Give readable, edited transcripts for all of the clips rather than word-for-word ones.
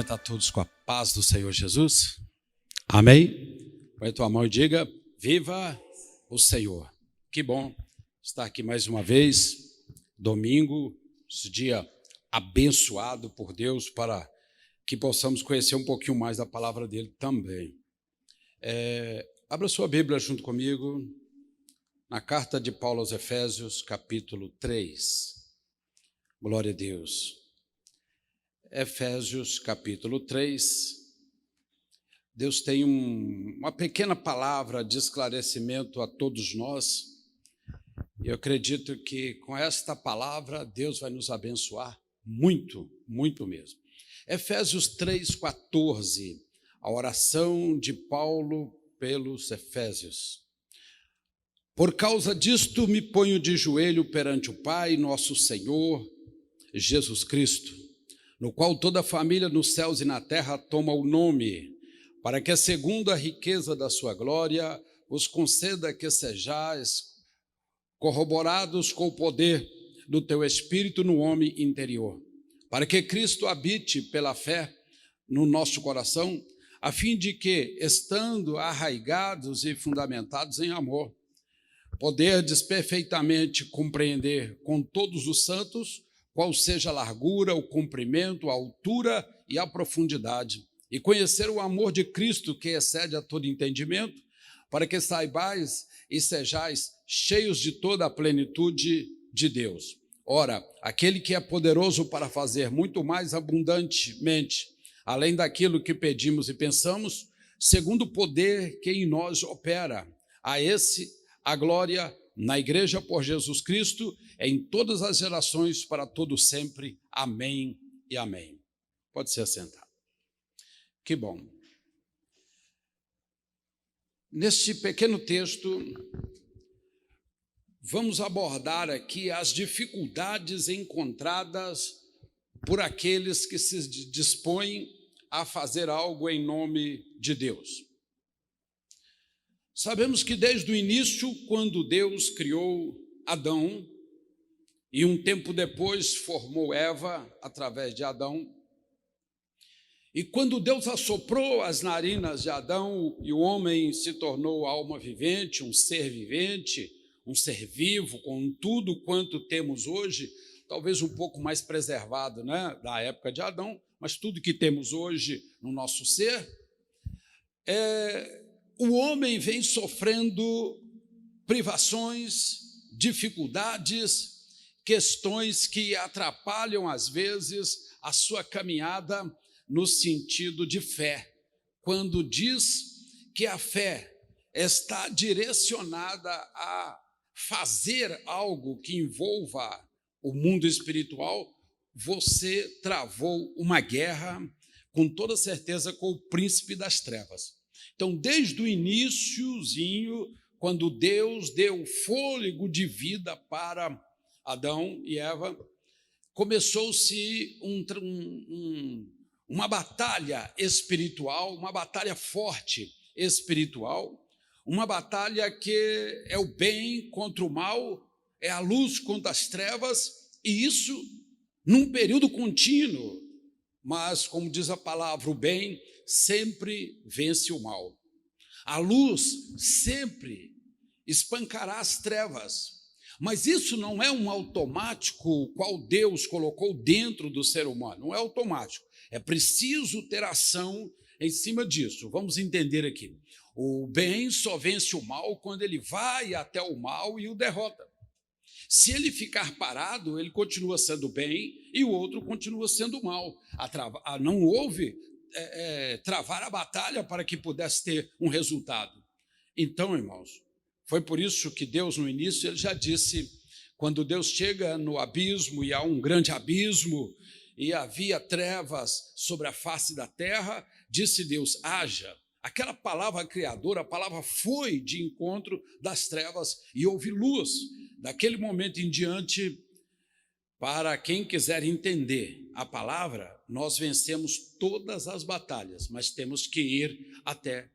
Cumprimento a todos com a paz do Senhor Jesus. Amém? Põe a tua mão e diga: viva o Senhor. Que bom estar aqui mais uma vez, domingo, esse dia abençoado por Deus, para que possamos conhecer um pouquinho mais da palavra dele também. Abra sua Bíblia junto comigo, na carta de Paulo aos Efésios, capítulo 3. Glória a Deus. Efésios, capítulo 3. Deus tem uma pequena palavra de esclarecimento a todos nós. Eu acredito que com esta palavra Deus vai nos abençoar muito, muito mesmo. Efésios 3:14, a oração de Paulo pelos Efésios. Por causa disto me ponho de joelho perante o Pai, nosso Senhor, Jesus Cristo, no qual toda a família nos céus e na terra toma o nome, para que, segundo a riqueza da sua glória, os conceda que sejais corroborados com o poder do teu Espírito no homem interior, para que Cristo habite pela fé no nosso coração, a fim de que, estando arraigados e fundamentados em amor, poderdes perfeitamente compreender com todos os santos qual seja a largura, o comprimento, a altura e a profundidade, e conhecer o amor de Cristo que excede a todo entendimento, para que saibais e sejais cheios de toda a plenitude de Deus. Ora, aquele que é poderoso para fazer muito mais abundantemente, além daquilo que pedimos e pensamos, segundo o poder que em nós opera, a esse a glória na igreja por Jesus Cristo, em todas as gerações, para todo sempre. Amém e amém. Pode se assentar. Que bom. Neste pequeno texto, vamos abordar aqui as dificuldades encontradas por aqueles que se dispõem a fazer algo em nome de Deus. Sabemos que desde o início, quando Deus criou Adão, e um tempo depois formou Eva através de Adão, e quando Deus assoprou as narinas de Adão e o homem se tornou alma vivente, um ser vivo, com tudo quanto temos hoje, talvez um pouco mais preservado, né, da época de Adão, mas tudo que temos hoje no nosso ser, o homem vem sofrendo privações, dificuldades, questões que atrapalham, às vezes, a sua caminhada no sentido de fé. Quando diz que a fé está direcionada a fazer algo que envolva o mundo espiritual, você travou uma guerra, com toda certeza, com o príncipe das trevas. Então, desde o iniciozinho, quando Deus deu fôlego de vida para Adão e Eva, começou-se uma batalha espiritual, uma batalha forte espiritual, uma batalha que é o bem contra o mal, é a luz contra as trevas, e isso num período contínuo. Mas, como diz a palavra, o bem sempre vence o mal. A luz sempre espancará as trevas. Mas isso não é um automático qual Deus colocou dentro do ser humano. Não é automático. É preciso ter ação em cima disso. Vamos entender aqui. O bem só vence o mal quando ele vai até o mal e o derrota. Se ele ficar parado, ele continua sendo bem e o outro continua sendo mal. Não houve travar a batalha para que pudesse ter um resultado. Então, irmãos, foi por isso que Deus, no início, ele já disse, quando Deus chega no abismo, e há um grande abismo, e havia trevas sobre a face da terra, disse Deus, haja. Aquela palavra criadora, a palavra foi de encontro das trevas e houve luz. Daquele momento em diante, para quem quiser entender a palavra, nós vencemos todas as batalhas, mas temos que ir até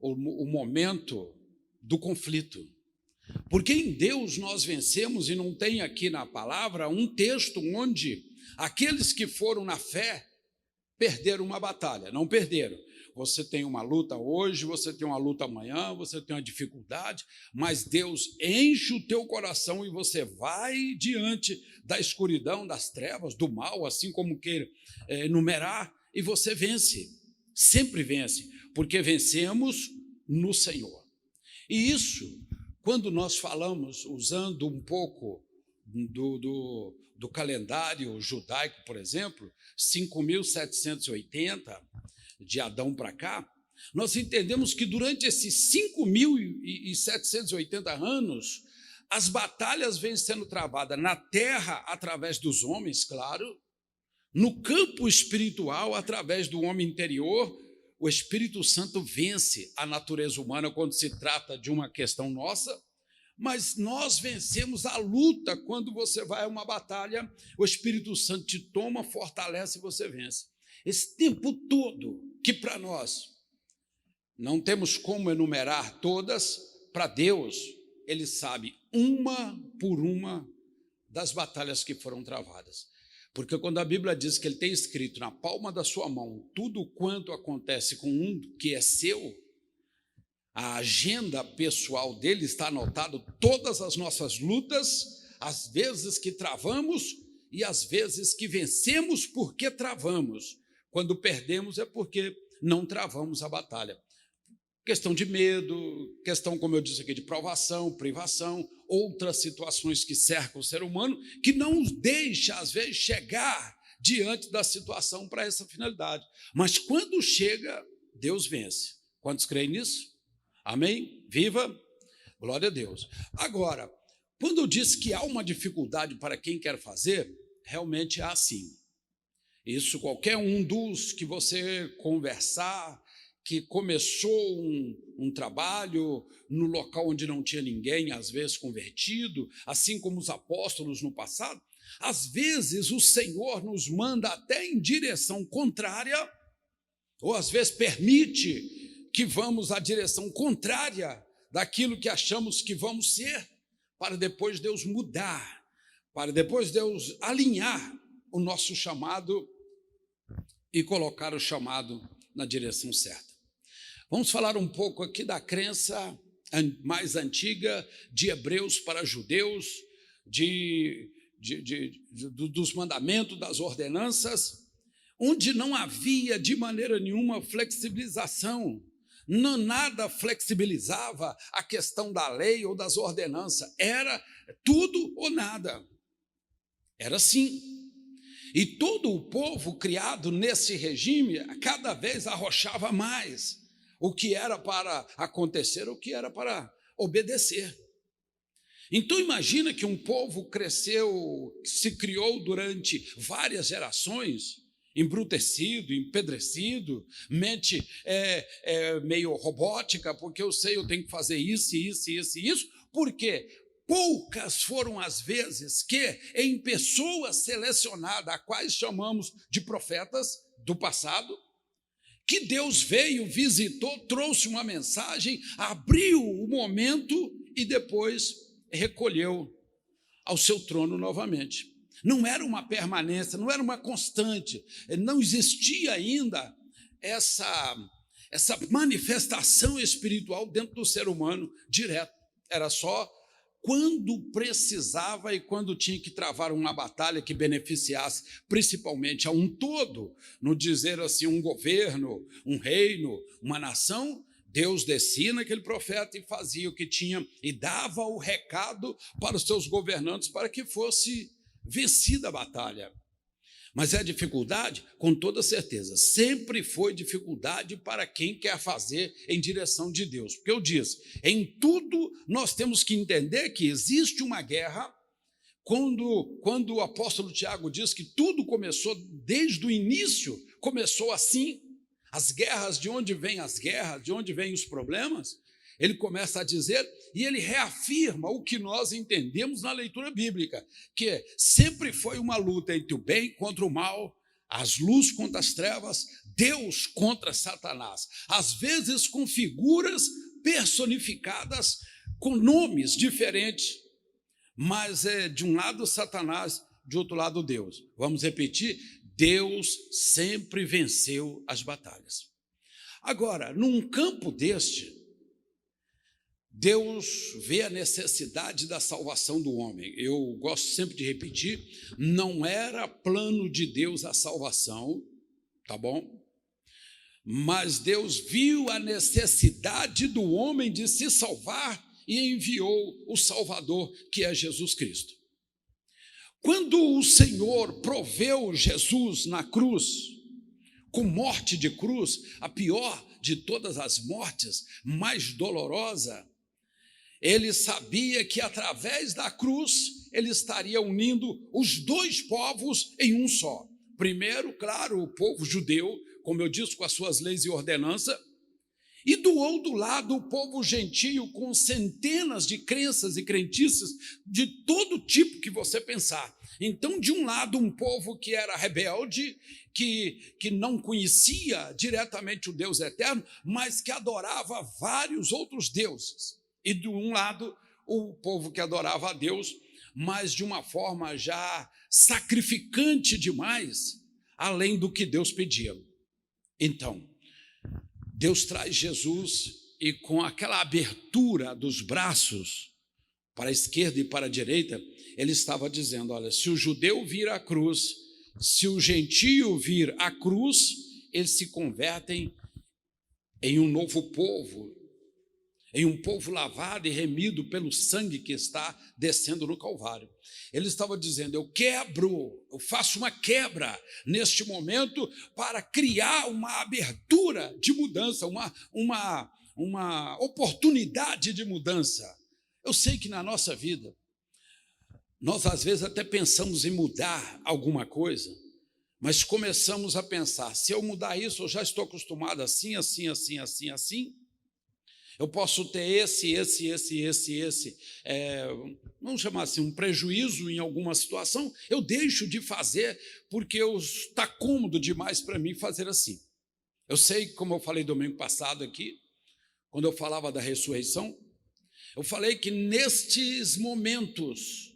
o momento do conflito. Porque em Deus nós vencemos, e não tem aqui na palavra um texto onde aqueles que foram na fé perderam uma batalha, não perderam. Você tem uma luta hoje, você tem uma luta amanhã, você tem uma dificuldade, mas Deus enche o teu coração e você vai diante da escuridão, das trevas, do mal, assim como queira enumerar, e você vence, sempre vence, porque vencemos no Senhor. E isso, quando nós falamos, usando um pouco do calendário judaico, por exemplo, 5.780, de Adão para cá, nós entendemos que durante esses 5.780 anos, as batalhas vêm sendo travadas na terra através dos homens, claro, no campo espiritual através do homem interior. O Espírito Santo vence a natureza humana quando se trata de uma questão nossa, mas nós vencemos a luta quando você vai a uma batalha, o Espírito Santo te toma, fortalece e você vence. Esse tempo todo, que para nós não temos como enumerar todas, para Deus, Ele sabe uma por uma das batalhas que foram travadas. Porque quando a Bíblia diz que Ele tem escrito na palma da sua mão tudo quanto acontece com um que é seu, a agenda pessoal dele está anotado todas as nossas lutas, as vezes que travamos e as vezes que vencemos porque travamos. Quando perdemos é porque não travamos a batalha. Questão de medo, questão, como eu disse aqui, de provação, privação, outras situações que cercam o ser humano, que não os deixa, às vezes, chegar diante da situação para essa finalidade. Mas quando chega, Deus vence. Quantos creem nisso? Amém? Viva! Glória a Deus. Agora, quando eu disse que há uma dificuldade para quem quer fazer, realmente há sim. Isso qualquer um dos que você conversar, que começou um trabalho no local onde não tinha ninguém, às vezes convertido, assim como os apóstolos no passado, às vezes o Senhor nos manda até em direção contrária, ou às vezes permite que vamos à direção contrária daquilo que achamos que vamos ser, para depois Deus mudar, para depois Deus alinhar o nosso chamado e colocar o chamado na direção certa. Vamos falar um pouco aqui da crença mais antiga de hebreus para judeus, dos mandamentos, das ordenanças, onde não havia de maneira nenhuma flexibilização. Nada flexibilizava a questão da lei ou das ordenanças. Era tudo ou nada. Era assim. E todo o povo criado nesse regime, cada vez arrochava mais o que era para acontecer, o que era para obedecer. Então imagina que um povo cresceu, se criou durante várias gerações, embrutecido, empedrecido, mente meio robótica, porque eu tenho que fazer isso, porque poucas foram as vezes que em pessoas selecionadas, a quais chamamos de profetas do passado, que Deus veio, visitou, trouxe uma mensagem, abriu o momento e depois recolheu ao seu trono novamente. Não era uma permanência, não era uma constante, não existia ainda essa manifestação espiritual dentro do ser humano direto. Era só quando precisava e quando tinha que travar uma batalha que beneficiasse principalmente a um todo, no dizer assim, um governo, um reino, uma nação, Deus descia naquele profeta e fazia o que tinha e dava o recado para os seus governantes para que fosse vencida a batalha. Mas é dificuldade? Com toda certeza. Sempre foi dificuldade para quem quer fazer em direção de Deus. Porque eu disse, em tudo nós temos que entender que existe uma guerra. Quando o apóstolo Tiago diz que tudo começou, desde o início, começou assim. As guerras, de onde vêm as guerras, de onde vêm os problemas? Ele começa a dizer, e ele reafirma o que nós entendemos na leitura bíblica, que sempre foi uma luta entre o bem contra o mal, as luzes contra as trevas, Deus contra Satanás, às vezes com figuras personificadas, com nomes diferentes, mas de um lado Satanás, de outro lado Deus. Vamos repetir, Deus sempre venceu as batalhas. Agora, num campo deste, Deus vê a necessidade da salvação do homem. Eu gosto sempre de repetir, não era plano de Deus a salvação, tá bom? Mas Deus viu a necessidade do homem de se salvar e enviou o Salvador, que é Jesus Cristo. Quando o Senhor proveu Jesus na cruz, com morte de cruz, a pior de todas as mortes, mais dolorosa, ele sabia que através da cruz ele estaria unindo os dois povos em um só. Primeiro, claro, o povo judeu, como eu disse, com as suas leis e ordenanças, e do outro lado o povo gentio, com centenas de crenças e crentices de todo tipo que você pensar. Então, de um lado, um povo que era rebelde, que não conhecia diretamente o Deus eterno, mas que adorava vários outros deuses. E de um lado, o povo que adorava a Deus, mas de uma forma já sacrificante demais, além do que Deus pedia. Então, Deus traz Jesus e com aquela abertura dos braços para a esquerda e para a direita, ele estava dizendo, olha, se o judeu vir à cruz, se o gentio vir à cruz, eles se convertem em um novo povo, em um povo lavado e remido pelo sangue que está descendo no Calvário. Ele estava dizendo, eu faço uma quebra neste momento para criar uma abertura de mudança, uma oportunidade de mudança. Eu sei que na nossa vida, nós às vezes até pensamos em mudar alguma coisa, mas começamos a pensar, se eu mudar isso, eu já estou acostumado assim. Eu posso ter vamos chamar assim, um prejuízo em alguma situação, eu deixo de fazer porque está cômodo demais para mim fazer assim. Eu sei, como eu falei domingo passado aqui, quando eu falava da ressurreição, eu falei que nestes momentos,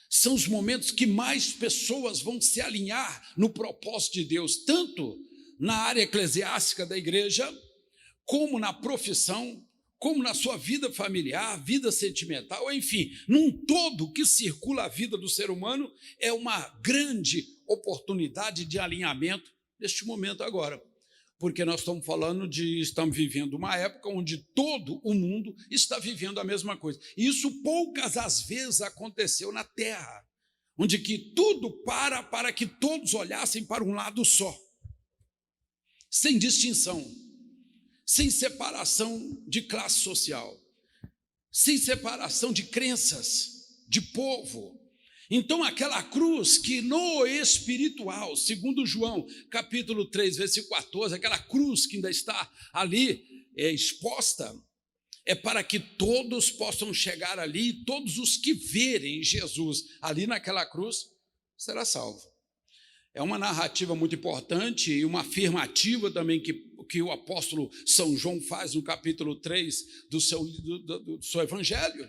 são os momentos que mais pessoas vão se alinhar no propósito de Deus, tanto na área eclesiástica da igreja, como na profissão, como na sua vida familiar, vida sentimental, enfim, num todo que circula a vida do ser humano, é uma grande oportunidade de alinhamento neste momento agora. Porque nós estamos vivendo uma época onde todo o mundo está vivendo a mesma coisa. E isso poucas as vezes aconteceu na Terra, onde que tudo para que todos olhassem para um lado só, sem distinção, sem separação de classe social, sem separação de crenças, de povo. Então aquela cruz que no espiritual, segundo João, capítulo 3, versículo 14, aquela cruz que ainda está ali exposta, é para que todos possam chegar ali, e todos os que verem Jesus ali naquela cruz, será salvo. É uma narrativa muito importante e uma afirmativa também que o apóstolo São João faz no capítulo 3 do seu evangelho,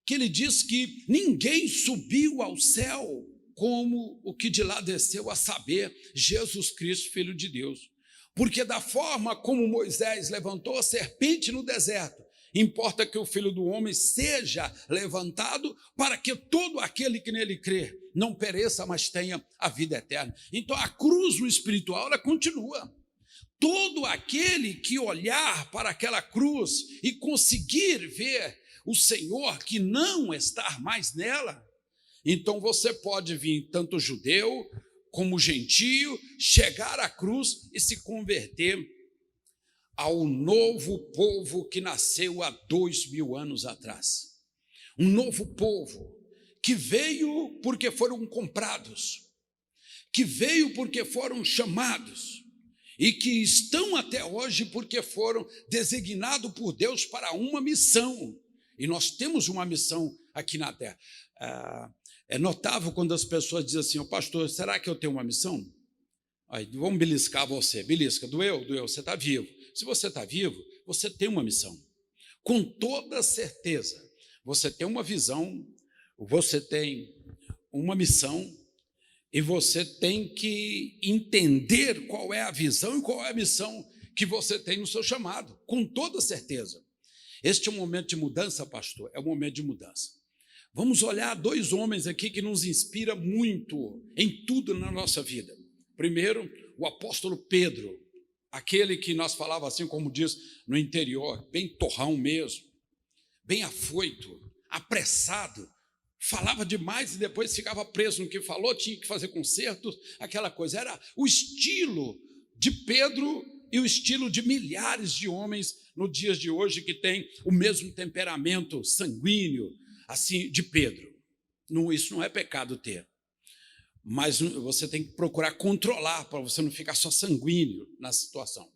que ele diz que ninguém subiu ao céu como o que de lá desceu, a saber, Jesus Cristo, Filho de Deus. Porque da forma como Moisés levantou a serpente no deserto, importa que o Filho do Homem seja levantado para que todo aquele que nele crê não pereça, mas tenha a vida eterna. Então a cruz no espiritual, ela continua. Todo aquele que olhar para aquela cruz e conseguir ver o Senhor que não está mais nela, então você pode vir tanto judeu como gentio, chegar à cruz e se converter ao novo povo que nasceu há 2000 anos atrás. Um novo povo que veio porque foram comprados, que veio porque foram chamados e que estão até hoje porque foram designados por Deus para uma missão. E nós temos uma missão aqui na terra. É notável quando as pessoas dizem assim, pastor, será que eu tenho uma missão? Aí, vamos beliscar você. Belisca, doeu, você está vivo. Se você está vivo, você tem uma missão. Com toda certeza, você tem uma visão, você tem uma missão E você tem que entender qual é a visão e qual é a missão que você tem no seu chamado, com toda certeza. Este é um momento de mudança, pastor, é um momento de mudança. Vamos olhar dois homens aqui que nos inspiram muito em tudo na nossa vida. Primeiro, o apóstolo Pedro, aquele que nós falava assim, como diz no interior, bem torrão mesmo, bem afoito, apressado, falava demais e depois ficava preso no que falou, tinha que fazer concertos, aquela coisa. Era o estilo de Pedro e o estilo de milhares de homens nos dias de hoje que têm o mesmo temperamento sanguíneo, assim, de Pedro. Isso não é pecado ter, mas você tem que procurar controlar para você não ficar só sanguíneo na situação.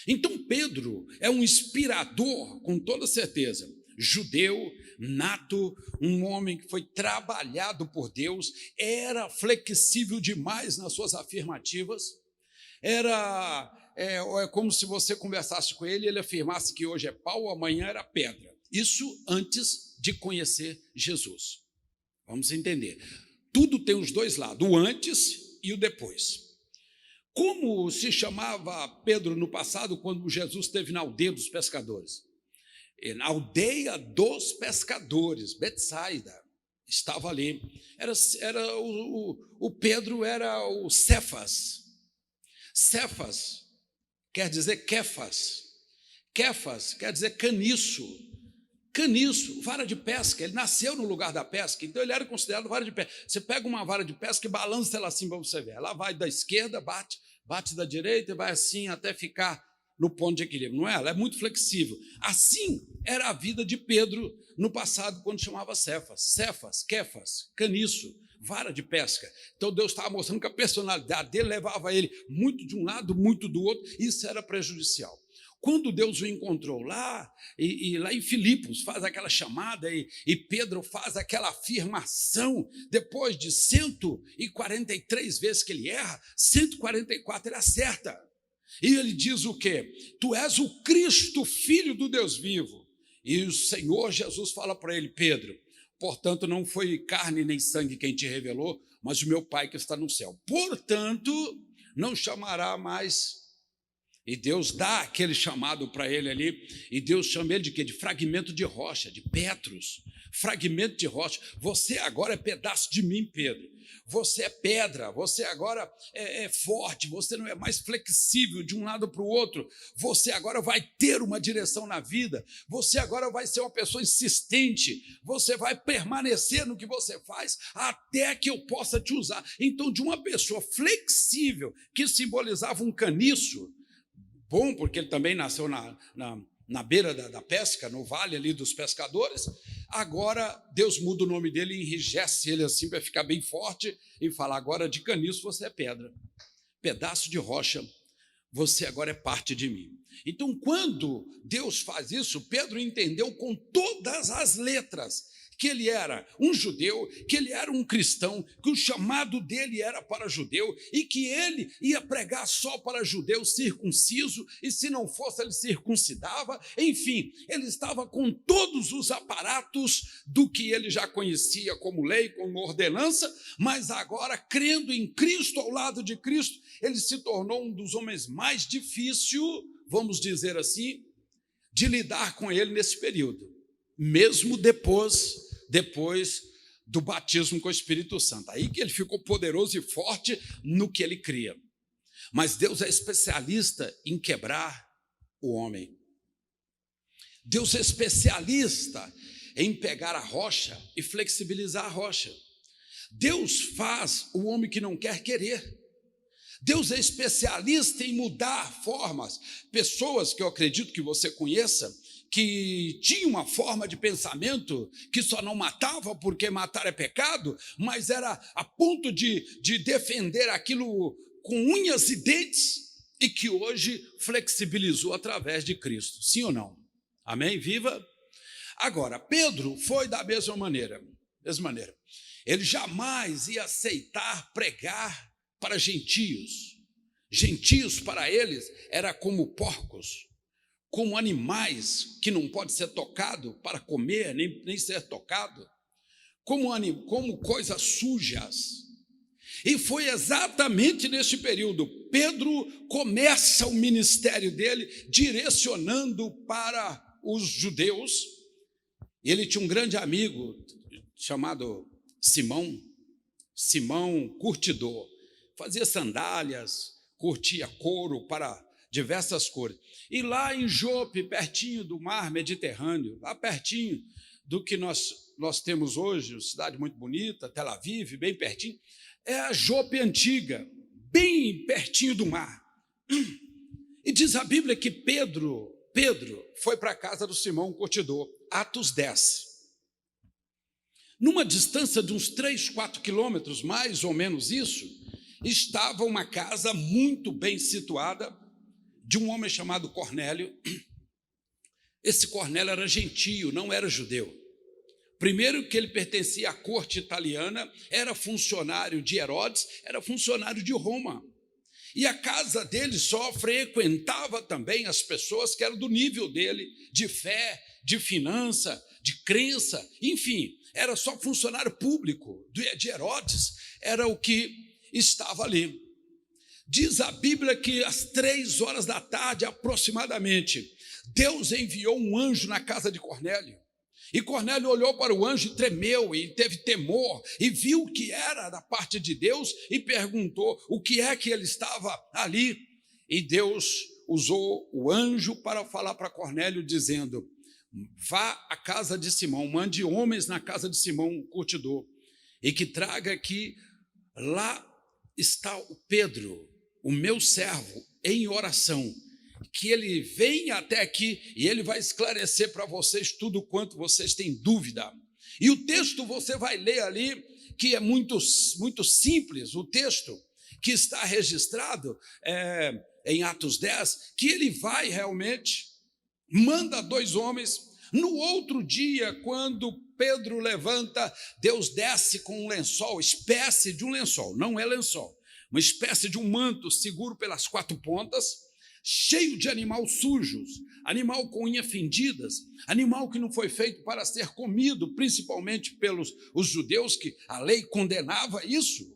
Então Pedro é um inspirador, com toda certeza, judeu, nato, um homem que foi trabalhado por Deus, era flexível demais nas suas afirmativas, é como se você conversasse com ele e ele afirmasse que hoje é pau, amanhã era pedra. Isso antes de conhecer Jesus. Vamos entender. Tudo tem os dois lados, o antes e o depois. Como se chamava Pedro no passado, quando Jesus esteve na aldeia dos pescadores? Na aldeia dos pescadores, Betsaida, estava ali. O Pedro era o Cefas. Cefas quer dizer Kefas. Kefas quer dizer caniço. Caniço, vara de pesca. Ele nasceu no lugar da pesca, então ele era considerado vara de pesca. Você pega uma vara de pesca e balança ela assim para você ver. Ela vai da esquerda, bate da direita e vai assim até ficar no ponto de equilíbrio. Não é? Ela é muito flexível. Assim era a vida de Pedro no passado, quando chamava Cefas, Kefas, caniço, vara de pesca. Então Deus estava mostrando que a personalidade dele levava ele muito de um lado, muito do outro. Isso era prejudicial. Quando Deus o encontrou lá em Filipos, faz aquela chamada e Pedro faz aquela afirmação, depois de 143 vezes que ele erra, 144 ele acerta. E ele diz o quê? Tu és o Cristo, Filho do Deus vivo. E o Senhor Jesus fala para ele, Pedro, portanto não foi carne nem sangue quem te revelou, mas o meu Pai que está no céu. Portanto, não chamará mais. E Deus dá aquele chamado para ele ali, e Deus chama ele de quê? De fragmento de rocha, de Petros, fragmento de rocha. Você agora é pedaço de mim, Pedro. Você é pedra, você agora é forte, você não é mais flexível de um lado para o outro. Você agora vai ter uma direção na vida, você agora vai ser uma pessoa insistente, você vai permanecer no que você faz até que eu possa te usar. Então, de uma pessoa flexível, que simbolizava um caniço, bom, porque ele também nasceu na beira da pesca, no vale ali dos pescadores. Agora Deus muda o nome dele e enrijece ele assim para ficar bem forte e fala, agora de caniço você é pedra, pedaço de rocha, você agora é parte de mim. Então, quando Deus faz isso, Pedro entendeu com todas as letras que ele era um judeu, que ele era um cristão, que o chamado dele era para judeu e que ele ia pregar só para judeu circunciso, e se não fosse ele circuncidava. Enfim, ele estava com todos os aparatos do que ele já conhecia como lei, como ordenança, mas agora, crendo em Cristo, ao lado de Cristo, ele se tornou um dos homens mais difíceis, vamos dizer assim, de lidar com ele nesse período, mesmo depois do batismo com o Espírito Santo. Aí que ele ficou poderoso e forte no que ele cria. Mas Deus é especialista em quebrar o homem. Deus é especialista em pegar a rocha e flexibilizar a rocha. Deus faz o homem que não quer querer. Deus é especialista em mudar formas. Pessoas que eu acredito que você conheça, que tinha uma forma de pensamento que só não matava porque matar é pecado, mas era a ponto de defender aquilo com unhas e dentes, e que hoje flexibilizou através de Cristo. Sim ou não? Amém? Viva! Agora, Pedro foi da mesma maneira. Ele jamais ia aceitar pregar para gentios. Gentios para eles era como porcos, como animais que não pode ser tocado para comer, nem ser tocado, como coisas sujas. E foi exatamente neste período, Pedro começa o ministério dele direcionando para os judeus. Ele tinha um grande amigo chamado Simão Curtidor. Fazia sandálias, curtia couro para diversas cores. E lá em Jope, pertinho do mar Mediterrâneo, lá pertinho do que nós temos hoje, uma cidade muito bonita, Tel Aviv, bem pertinho, é a Jope antiga, bem pertinho do mar. E diz a Bíblia que Pedro foi para a casa do Simão Curtidor, Atos 10. Numa distância de uns 3, 4 quilômetros, mais ou menos isso, estava uma casa muito bem situada de um homem chamado Cornélio. Esse Cornélio era gentio, não era judeu. Primeiro que ele pertencia à corte italiana, era funcionário de Herodes, era funcionário de Roma. E a casa dele só frequentava também as pessoas que eram do nível dele, de fé, de finança, de crença, enfim, era só funcionário público de Herodes, era o que estava ali. Diz a Bíblia que às 3 horas da tarde, aproximadamente, Deus enviou um anjo na casa de Cornélio. E Cornélio olhou para o anjo e tremeu, e teve temor, e viu que era da parte de Deus, e perguntou o que é que ele estava ali. E Deus usou o anjo para falar para Cornélio, dizendo: vá à casa de Simão, mande homens na casa de Simão Curtidor, e que traga que lá está o Pedro, o meu servo, em oração, que ele venha até aqui e ele vai esclarecer para vocês tudo quanto vocês têm dúvida. E o texto você vai ler ali, que é muito simples, o texto que está registrado em Atos 10, que ele vai realmente, manda 2 homens. No outro dia, quando Pedro levanta, Deus desce com um lençol, espécie de um lençol, não é lençol, uma espécie de um manto seguro pelas 4 pontas, cheio de animal sujos, animal com unhas fendidas, animal que não foi feito para ser comido, principalmente pelos os judeus, que a lei condenava isso.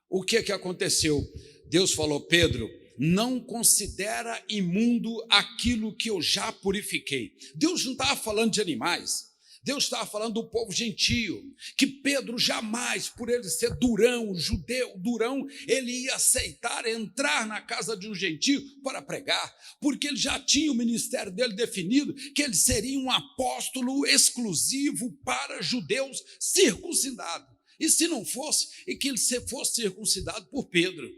O que aconteceu? Deus falou: Pedro, não considera imundo aquilo que eu já purifiquei. Deus não estava falando de animais, Deus estava falando do povo gentio, que Pedro jamais, por ele ser durão, judeu, durão, ele ia aceitar entrar na casa de um gentio para pregar, porque ele já tinha o ministério dele definido, que ele seria um apóstolo exclusivo para judeus circuncidados. E se não fosse, e que ele fosse circuncidado por Pedro.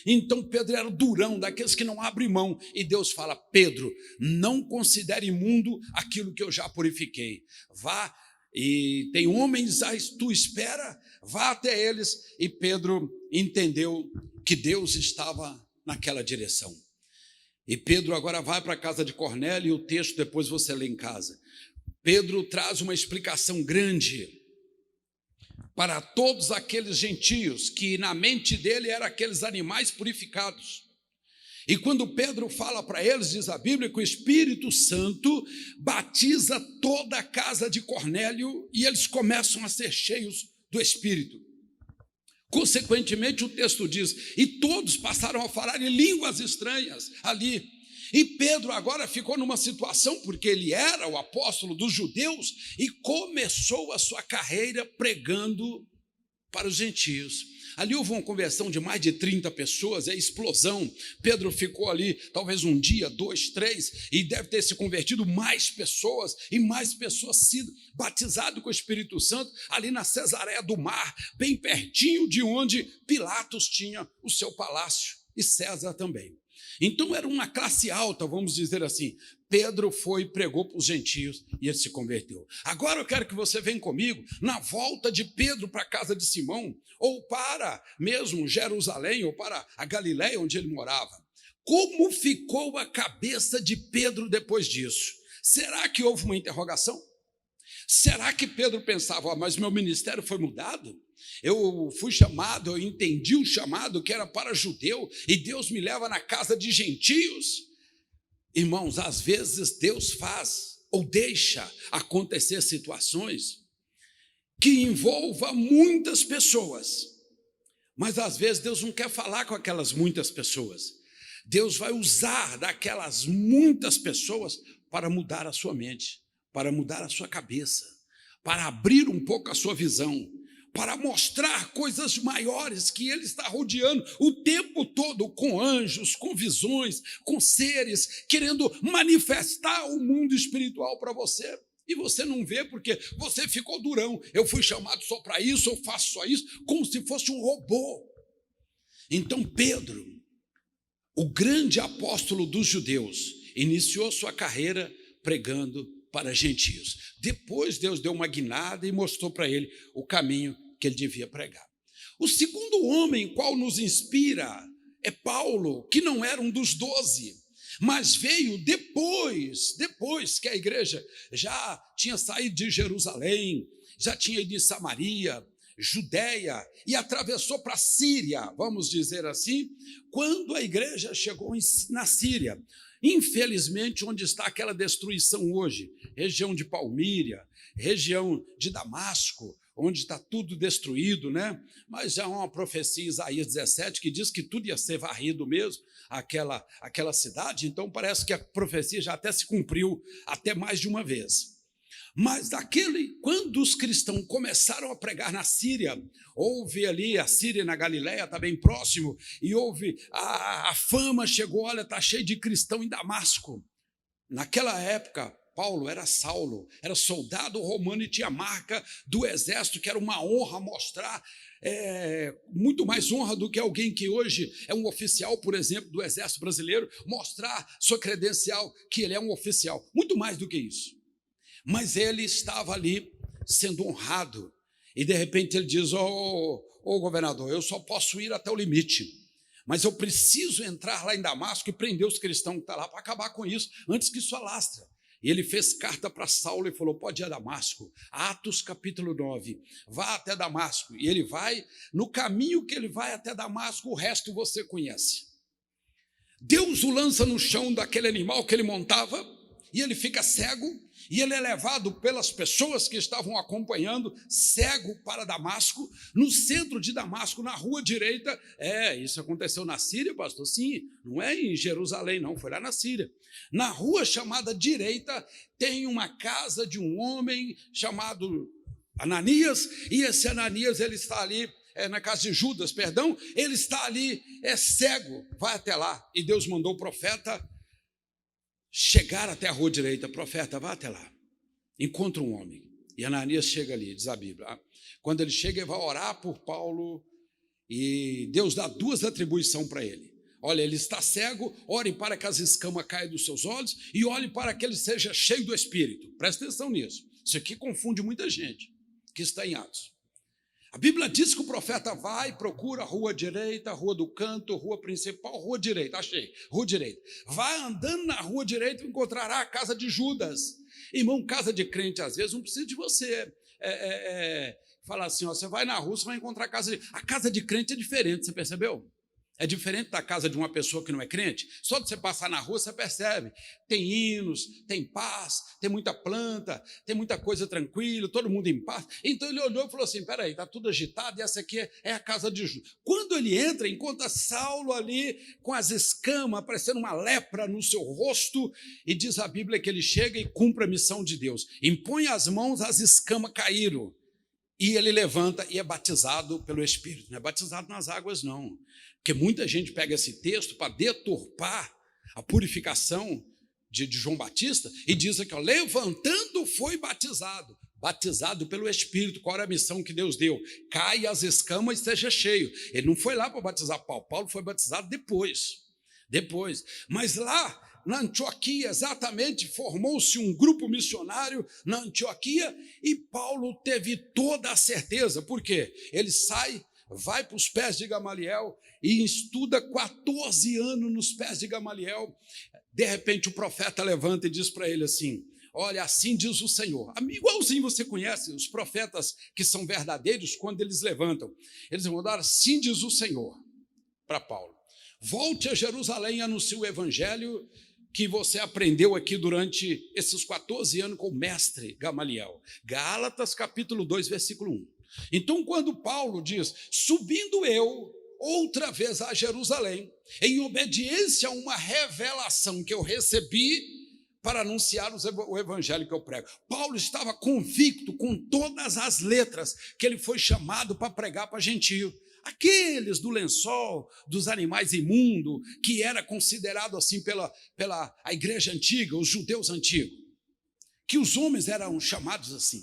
Então Pedro era durão, daqueles que não abrem mão, e Deus fala: Pedro, não considere imundo aquilo que eu já purifiquei. Vá, e tem homens à tua espera, vá até eles. E Pedro entendeu que Deus estava naquela direção. E Pedro agora vai para a casa de Cornélio, e o texto depois você lê em casa. Pedro traz uma explicação grande para todos aqueles gentios, que na mente dele eram aqueles animais purificados. E quando Pedro fala para eles, diz a Bíblia que o Espírito Santo batiza toda a casa de Cornélio, e eles começam a ser cheios do Espírito. Consequentemente, o texto diz: e todos passaram a falar em línguas estranhas ali. E Pedro agora ficou numa situação, porque ele era o apóstolo dos judeus, e começou a sua carreira pregando para os gentios. Ali houve uma conversão de mais de 30 pessoas, é explosão. Pedro ficou ali talvez um dia, 2, 3, e deve ter se convertido mais pessoas, e mais pessoas sido batizadas com o Espírito Santo, ali na Cesareia do Mar, bem pertinho de onde Pilatos tinha o seu palácio, e César também. Então era uma classe alta, vamos dizer assim. Pedro foi e pregou para os gentios, e ele se converteu. Agora eu quero que você venha comigo na volta de Pedro para a casa de Simão, ou para mesmo Jerusalém, ou para a Galiléia onde ele morava. Como ficou a cabeça de Pedro depois disso? Será que houve uma interrogação? Será que Pedro pensava: mas meu ministério foi mudado? Eu fui chamado, eu entendi o chamado que era para judeu, e Deus me leva na casa de gentios. Irmãos, às vezes Deus faz ou deixa acontecer situações que envolvam muitas pessoas, Mas às vezes Deus não quer falar com aquelas muitas pessoas. Deus vai usar daquelas muitas pessoas para mudar a sua mente, para mudar a sua cabeça, para abrir um pouco a sua visão, para mostrar coisas maiores que Ele está rodeando o tempo todo com anjos, com visões, com seres, querendo manifestar o mundo espiritual para você. E você não vê porque você ficou durão. Eu fui chamado só para isso, eu faço só isso, como se fosse um robô. Então Pedro, o grande apóstolo dos judeus, iniciou sua carreira pregando para gentios. Depois Deus deu uma guinada e mostrou para ele o caminho que ele devia pregar. O segundo homem qual nos inspira é Paulo, que não era um dos 12, mas veio depois que a igreja já tinha saído de Jerusalém, já tinha ido de Samaria, Judéia, e atravessou para a Síria, vamos dizer assim, quando a igreja chegou na Síria. Infelizmente, onde está aquela destruição hoje, região de Palmíria, região de Damasco, onde está tudo destruído, né? Mas já há uma profecia, Isaías 17, que diz que tudo ia ser varrido mesmo, aquela cidade. Então parece que a profecia já até se cumpriu até mais de uma vez. Mas quando os cristãos começaram a pregar na Síria, houve ali, a Síria na Galileia está bem próximo, e houve, a fama chegou, olha, está cheio de cristão em Damasco. Naquela época, Paulo era Saulo, era soldado romano e tinha marca do exército, que era uma honra mostrar, muito mais honra do que alguém que hoje é um oficial, por exemplo, do exército brasileiro, mostrar sua credencial, que ele é um oficial, muito mais do que isso. Mas ele estava ali sendo honrado, e de repente ele diz, ô governador, eu só posso ir até o limite, mas eu preciso entrar lá em Damasco e prender os cristãos que estão lá para acabar com isso, antes que isso alastre. E ele fez carta para Saulo e falou, pode ir a Damasco, Atos capítulo 9, vá até Damasco. E ele vai, no caminho que ele vai até Damasco, o resto você conhece. Deus o lança no chão daquele animal que ele montava, e ele fica cego, e ele é levado pelas pessoas que estavam acompanhando, cego para Damasco, no centro de Damasco, na rua direita. Isso aconteceu na Síria, pastor? Sim, não é em Jerusalém, não, foi lá na Síria. Na rua chamada direita, tem uma casa de um homem chamado Ananias, e esse Ananias, ele está ali, na casa de Judas, perdão, ele está ali, cego, vai até lá, e Deus mandou o profeta chegar até a rua direita. Profeta, vá até lá, encontra um homem. E Ananias chega ali, diz a Bíblia. Quando ele chega, ele vai orar por Paulo, e Deus dá 2 atribuições para ele. Olha, ele está cego, ore para que as escamas caiam dos seus olhos, e ore para que ele seja cheio do Espírito. Presta atenção nisso. Isso aqui confunde muita gente que está em Atos. A Bíblia diz que o profeta vai, procura a rua direita, a rua do canto, rua principal, rua direita, achei, rua direita. Vai andando na rua direita e encontrará a casa de Judas. Irmão, casa de crente, às vezes, não precisa de você falar assim, você vai na rua, você vai encontrar a casa de... A casa de crente é diferente, você percebeu? É diferente da casa de uma pessoa que não é crente. Só de você passar na rua, você percebe. Tem hinos, tem paz, tem muita planta, tem muita coisa tranquila, todo mundo em paz. Então ele olhou e falou assim, peraí, está tudo agitado, e essa aqui é a casa de Judas. Quando ele entra, encontra Saulo ali com as escamas, parecendo uma lepra no seu rosto, e diz a Bíblia que ele chega e cumpre a missão de Deus. Impõe as mãos, as escamas caíram. E ele levanta e é batizado pelo Espírito. Não é batizado nas águas, não. Porque muita gente pega esse texto para deturpar a purificação de João Batista e diz aqui, ó, levantando foi batizado. Batizado pelo Espírito. Qual era a missão que Deus deu? Cai as escamas e seja cheio. Ele não foi lá para batizar Paulo. Paulo foi batizado depois. Mas lá na Antioquia, exatamente, formou-se um grupo missionário na Antioquia e Paulo teve toda a certeza. Por quê? Ele sai, vai para os pés de Gamaliel e estuda 14 anos nos pés de Gamaliel. De repente o profeta levanta e diz para ele assim, olha, assim diz o Senhor. Igualzinho você conhece os profetas que são verdadeiros quando eles levantam. Eles vão dar assim diz o Senhor para Paulo. Volte a Jerusalém e anuncie o evangelho que você aprendeu aqui durante esses 14 anos com o mestre Gamaliel. Gálatas capítulo 2, versículo 1. Então, quando Paulo diz, subindo eu outra vez a Jerusalém, em obediência a uma revelação que eu recebi para anunciar o evangelho que eu prego. Paulo estava convicto com todas as letras que ele foi chamado para pregar para gentio. Aqueles do lençol, dos animais imundos, que era considerado assim pela a igreja antiga, os judeus antigos, que os homens eram chamados assim.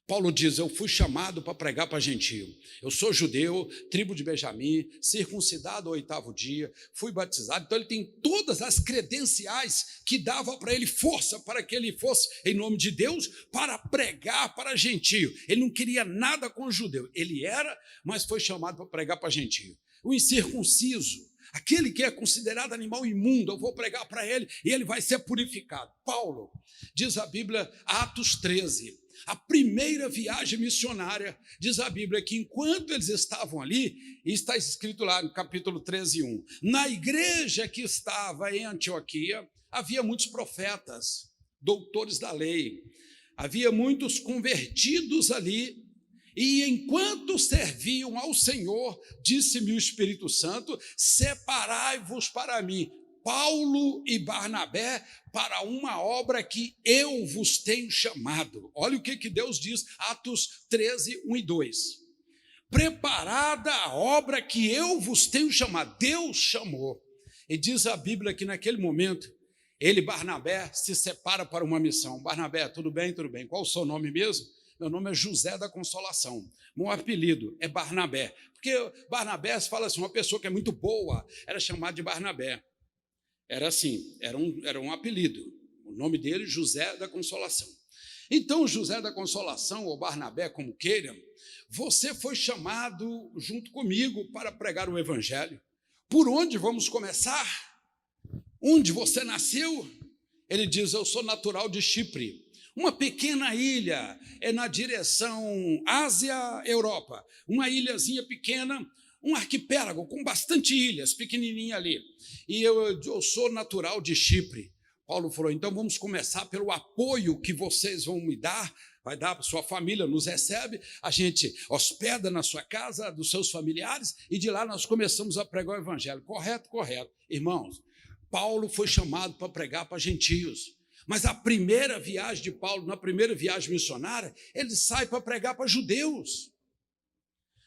Paulo diz, eu fui chamado para pregar para gentio. Eu sou judeu, tribo de Benjamim, circuncidado ao 8º dia, fui batizado. Então ele tem todas as credenciais que davam para ele força para que ele fosse, em nome de Deus, para pregar para gentio. Ele não queria nada com o judeu. Ele era, mas foi chamado para pregar para gentio. O incircunciso, aquele que é considerado animal imundo, eu vou pregar para ele e ele vai ser purificado. Paulo, diz a Bíblia, Atos 13, a primeira viagem missionária, diz a Bíblia que enquanto eles estavam ali, e está escrito lá no capítulo 13:1, na igreja que estava em Antioquia, havia muitos profetas, doutores da lei, havia muitos convertidos ali, e enquanto serviam ao Senhor, disse-me o Espírito Santo, separai-vos para mim, Paulo e Barnabé, para uma obra que eu vos tenho chamado. Olha o que Deus diz, Atos 13:1 e 2. Preparada a obra que eu vos tenho chamado. Deus chamou. E diz a Bíblia que naquele momento, ele, Barnabé, se separa para uma missão. Barnabé, tudo bem? Tudo bem. Qual o seu nome mesmo? Meu nome é José da Consolação. Meu apelido é Barnabé. Porque Barnabé, se fala assim, uma pessoa que é muito boa, era chamada de Barnabé. Era assim, era um apelido. O nome dele, José da Consolação. Então, José da Consolação, ou Barnabé, como queiram, você foi chamado junto comigo para pregar o evangelho. Por onde vamos começar? Onde você nasceu? Ele diz, eu sou natural de Chipre, uma pequena ilha, é na direção Ásia-Europa, uma ilhazinha pequena, um arquipélago com bastante ilhas, pequenininha ali. E eu sou natural de Chipre. Paulo falou, então vamos começar pelo apoio que vocês vão me dar, vai dar para sua família, nos recebe, a gente hospeda na sua casa, dos seus familiares, e de lá nós começamos a pregar o evangelho. Correto, correto. Irmãos, Paulo foi chamado para pregar para gentios, mas a primeira viagem de Paulo, na primeira viagem missionária, ele sai para pregar para judeus.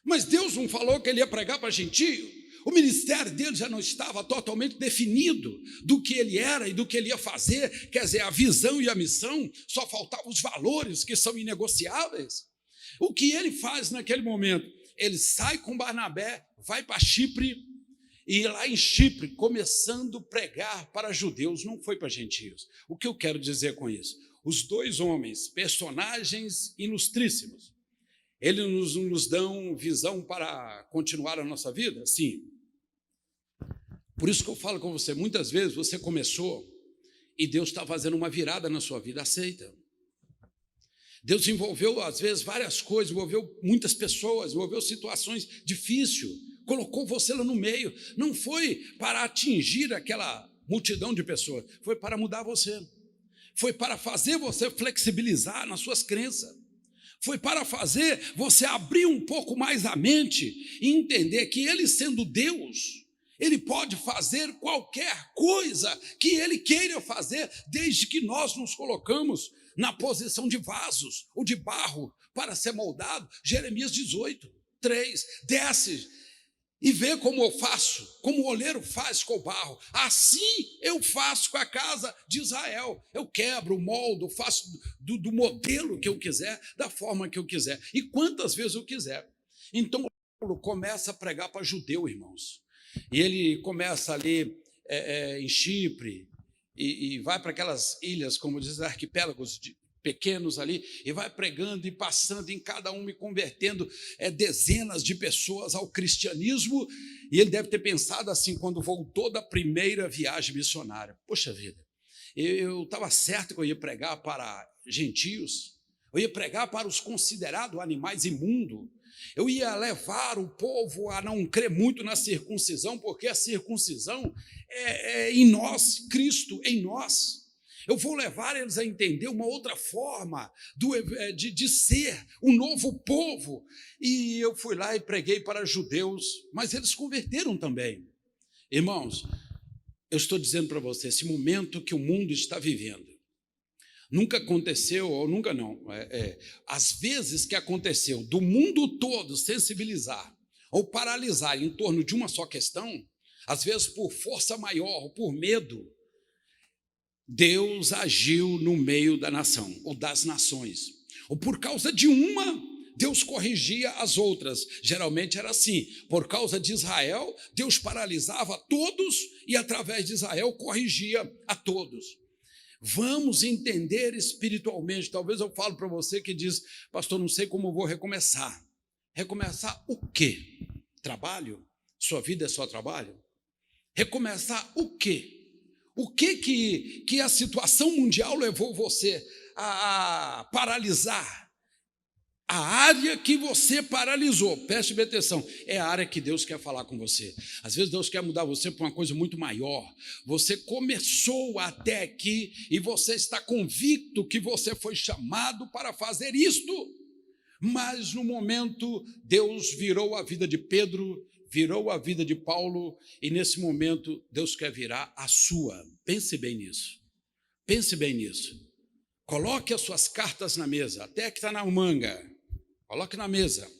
Mas Deus não falou que ele ia pregar para gentio? O ministério dele já não estava totalmente definido do que ele era e do que ele ia fazer, quer dizer, a visão e a missão, só faltavam os valores que são inegociáveis. O que ele faz naquele momento? Ele sai com Barnabé, vai para Chipre, e lá em Chipre, começando a pregar para judeus, não foi para gentios. O que eu quero dizer com isso? Os dois homens, personagens ilustríssimos, eles nos dão visão para continuar a nossa vida? Sim. Por isso que eu falo com você, muitas vezes você começou e Deus está fazendo uma virada na sua vida, aceita. Deus envolveu, às vezes, várias coisas, envolveu muitas pessoas, envolveu situações difíceis, colocou você lá no meio. Não foi para atingir aquela multidão de pessoas, foi para mudar você. Foi para fazer você flexibilizar nas suas crenças. Foi para fazer você abrir um pouco mais a mente e entender que ele, sendo Deus, ele pode fazer qualquer coisa que ele queira fazer, desde que nós nos colocamos na posição de vasos ou de barro para ser moldado. Jeremias 18:3, desce e vê como eu faço, como o oleiro faz com o barro, assim eu faço com a casa de Israel. Eu quebro, moldo, faço do modelo que eu quiser, da forma que eu quiser, e quantas vezes eu quiser. Então, Paulo começa a pregar para judeu, irmãos, e ele começa ali em Chipre, e vai para aquelas ilhas, como diz, arquipélagos pequenos ali, e vai pregando e passando em cada um e convertendo dezenas de pessoas ao cristianismo. E ele deve ter pensado assim quando voltou da primeira viagem missionária: poxa vida, eu estava certo que eu ia pregar para gentios, eu ia pregar para os considerados animais imundos, eu ia levar o povo a não crer muito na circuncisão, porque a circuncisão é em nós, Cristo em nós. Eu vou levar eles a entender uma outra forma de ser um novo povo. E eu fui lá e preguei para judeus, mas eles converteram também. Irmãos, eu estou dizendo para você, esse momento que o mundo está vivendo, nunca aconteceu, ou nunca não, às vezes que aconteceu, do mundo todo sensibilizar ou paralisar em torno de uma só questão, às vezes por força maior, ou por medo, Deus agiu no meio da nação, ou das nações, ou por causa de uma, Deus corrigia as outras. Geralmente era assim, por causa de Israel, Deus paralisava todos e através de Israel corrigia a todos. Vamos entender espiritualmente. Talvez eu falo para você que diz, pastor, não sei como vou recomeçar. Recomeçar o quê? Trabalho? Sua vida é só trabalho? Recomeçar o quê? O que a situação mundial levou você a paralisar? A área que você paralisou, preste bem atenção, é a área que Deus quer falar com você. Às vezes Deus quer mudar você para uma coisa muito maior. Você começou até aqui e você está convicto que você foi chamado para fazer isto. Mas no momento, Deus virou a vida de Pedro, virou a vida de Paulo, e nesse momento Deus quer virar a sua. Pense bem nisso. Pense bem nisso. Coloque as suas cartas na mesa, até que está na manga. Coloque na mesa.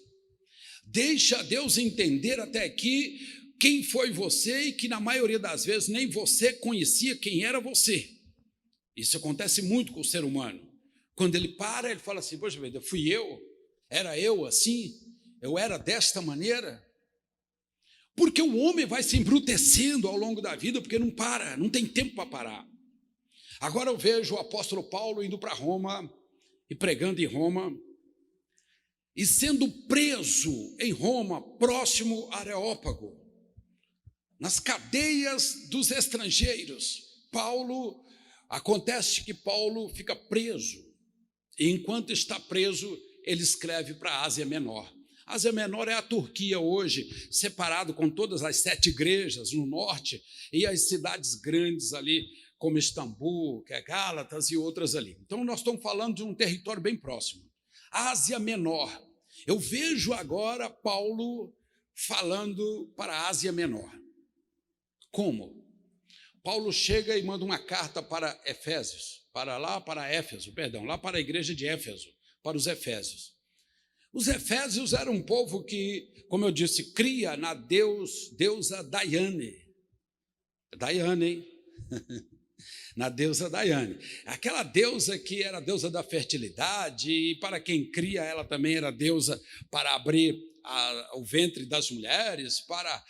Deixa Deus entender até aqui quem foi você e que na maioria das vezes nem você conhecia quem era você. Isso acontece muito com o ser humano. Quando ele para, ele fala assim, poxa vida, fui eu? Era eu assim? Eu era desta maneira? Porque o homem vai se embrutecendo ao longo da vida, porque não para, não tem tempo para parar. Agora eu vejo o apóstolo Paulo indo para Roma e pregando em Roma e sendo preso em Roma, próximo a Areópago, nas cadeias dos estrangeiros. Acontece que Paulo fica preso e enquanto está preso, ele escreve para a Ásia Menor. A Ásia Menor é a Turquia hoje, separado com todas as 7 igrejas no norte e as cidades grandes ali, como Istambul, que é Gálatas e outras ali. Então, nós estamos falando de um território bem próximo. Ásia Menor. Eu vejo agora Paulo falando para a Ásia Menor. Como? Paulo chega e manda uma carta para Éfeso, lá para a igreja de Éfeso, para os Efésios. Os Efésios eram um povo que, como eu disse, cria na deusa Diane. Diane, hein? Na deusa Diane. Aquela deusa que era a deusa da fertilidade, e para quem cria, ela também era deusa para abrir o ventre das mulheres, para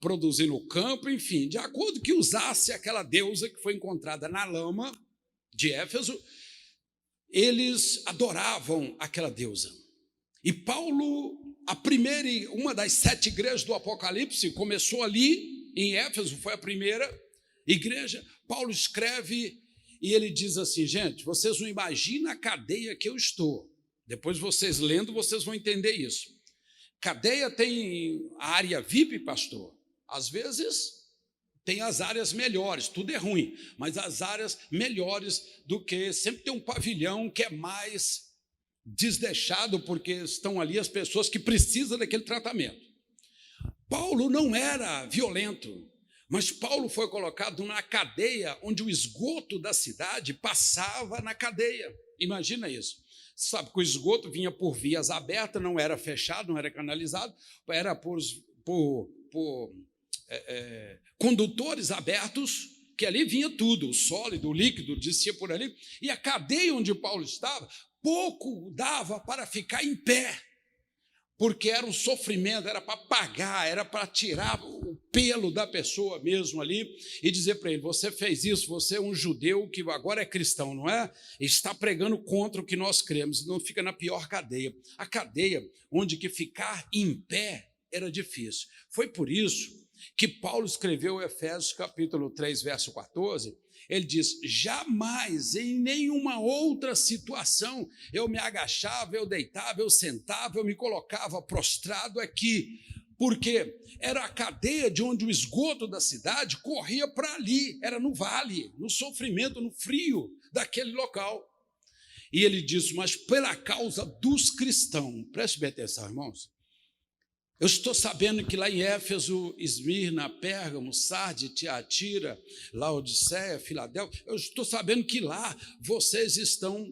produzir no campo, enfim, de acordo que usasse aquela deusa que foi encontrada na lama de Éfeso, eles adoravam aquela deusa. E Paulo, uma das 7 igrejas do Apocalipse, começou ali em Éfeso, foi a primeira igreja. Paulo escreve e ele diz assim, gente, vocês não imaginam a cadeia que eu estou. Depois vocês lendo, vocês vão entender isso. Cadeia tem a área VIP, pastor. Às vezes tem as áreas melhores, tudo é ruim, mas as áreas melhores do que sempre tem um pavilhão que é mais desleixado, porque estão ali as pessoas que precisam daquele tratamento. Paulo não era violento, mas Paulo foi colocado na cadeia onde o esgoto da cidade passava na cadeia. Imagina isso. Você sabe que o esgoto vinha por vias abertas, não era fechado, não era canalizado, era por condutores abertos, que ali vinha tudo, o sólido, o líquido, descia por ali, e a cadeia onde Paulo estava, pouco dava para ficar em pé, porque era um sofrimento, era para pagar, era para tirar o pelo da pessoa mesmo ali, e dizer para ele, você fez isso, você é um judeu que agora é cristão, não é? Está pregando contra o que nós cremos, não fica na pior cadeia. A cadeia onde que ficar em pé era difícil. Foi por isso que Paulo escreveu Efésios capítulo 3, verso 14, ele diz, jamais em nenhuma outra situação eu me agachava, eu deitava, eu sentava, eu me colocava prostrado aqui, porque era a cadeia de onde o esgoto da cidade corria para ali, era no vale, no sofrimento, no frio, daquele local. E ele diz, mas pela causa dos cristãos, preste bem atenção, irmãos, eu estou sabendo que lá em Éfeso, Esmirna, Pérgamo, Sardes, Tiatira, Laodiceia, Filadélfia, eu estou sabendo que lá vocês estão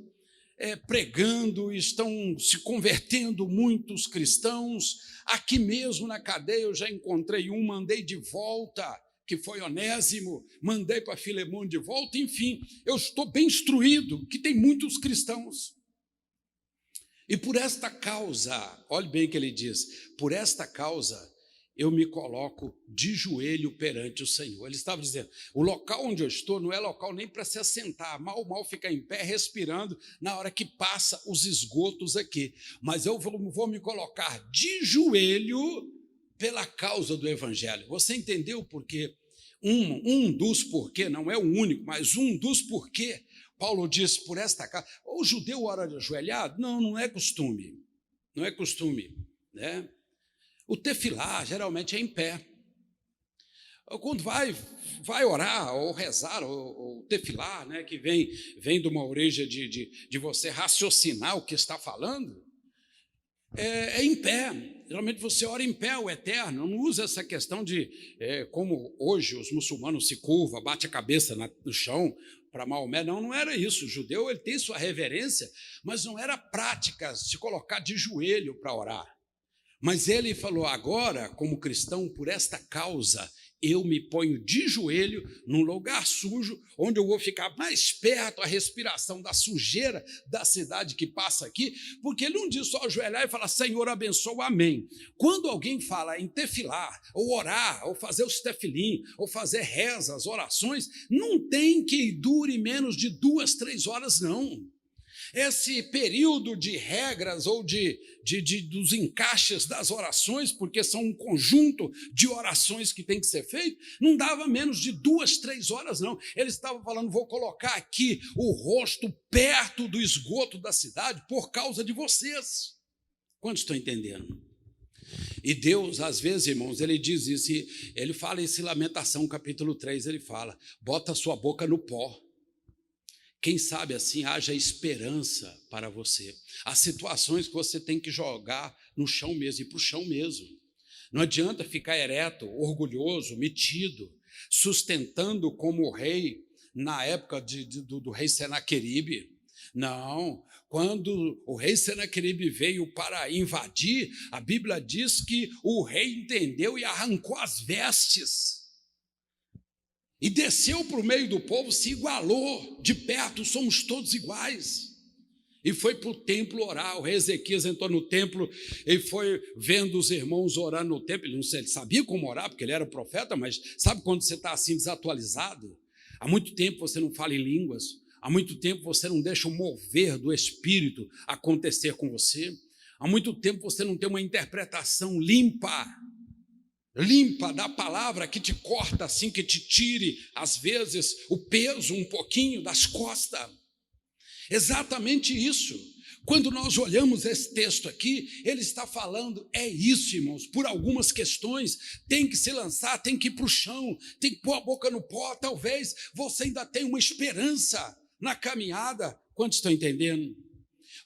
pregando, estão se convertendo muitos cristãos. Aqui mesmo na cadeia eu já encontrei um, mandei de volta, que foi Onésimo, mandei para Filemão de volta, enfim, eu estou bem instruído que tem muitos cristãos. E por esta causa, olhe bem o que ele diz, por esta causa eu me coloco de joelho perante o Senhor. Ele estava dizendo, o local onde eu estou não é local nem para se assentar, mal ficar em pé, respirando, na hora que passa os esgotos aqui. Mas eu vou me colocar de joelho pela causa do Evangelho. Você entendeu por quê? Um dos porquê, não é o único, mas um dos porquê. Paulo diz, por esta causa, o judeu ora de ajoelhado? Não é costume, não é costume, né? O tefilá geralmente é em pé. Quando vai orar ou rezar, ou tefilá, né, que vem de uma origem de você raciocinar o que está falando, é em pé. Geralmente você ora em pé o eterno, não usa essa questão de, como hoje os muçulmanos se curvam, bate a cabeça no chão para Maomé. Não era isso. O judeu ele tem sua reverência, mas não era prática se colocar de joelho para orar. Mas ele falou, agora, como cristão, por esta causa, eu me ponho de joelho num lugar sujo, onde eu vou ficar mais perto a respiração da sujeira da cidade que passa aqui, porque ele não diz só ajoelhar e falar, Senhor, abençoa, amém. Quando alguém fala em tefilar, ou orar, ou fazer os tefilim, ou fazer rezas, orações, não tem que dure menos de 2, 3 horas, não. Esse período de regras ou dos encaixes das orações, porque são um conjunto de orações que tem que ser feito, não dava menos de 2, 3 horas, não. Ele estava falando, vou colocar aqui o rosto perto do esgoto da cidade por causa de vocês. Quantos estão entendendo? E Deus, às vezes, irmãos, ele diz isso, ele fala isso em Lamentação, capítulo 3, ele fala, bota a sua boca no pó. Quem sabe assim haja esperança para você. Há situações que você tem que jogar no chão mesmo, ir para o chão mesmo. Não adianta ficar ereto, orgulhoso, metido, sustentando como o rei, na época do rei Senaqueribe. Não, quando o rei Senaqueribe veio para invadir, a Bíblia diz que o rei entendeu e arrancou as vestes. E desceu para o meio do povo, se igualou, de perto somos todos iguais. E foi para o templo orar. O rei Ezequias entrou no templo, ele foi vendo os irmãos orando no templo. Ele sabia como orar, porque ele era profeta, mas sabe quando você está assim desatualizado? Há muito tempo você não fala em línguas, há muito tempo você não deixa o mover do Espírito acontecer com você, há muito tempo você não tem uma interpretação limpa da palavra que te corta assim, que te tire, às vezes, o peso um pouquinho das costas. Exatamente isso. Quando nós olhamos esse texto aqui, ele está falando, é isso, irmãos, por algumas questões, tem que se lançar, tem que ir para o chão, tem que pôr a boca no pó, talvez você ainda tenha uma esperança na caminhada. Quantos estão entendendo?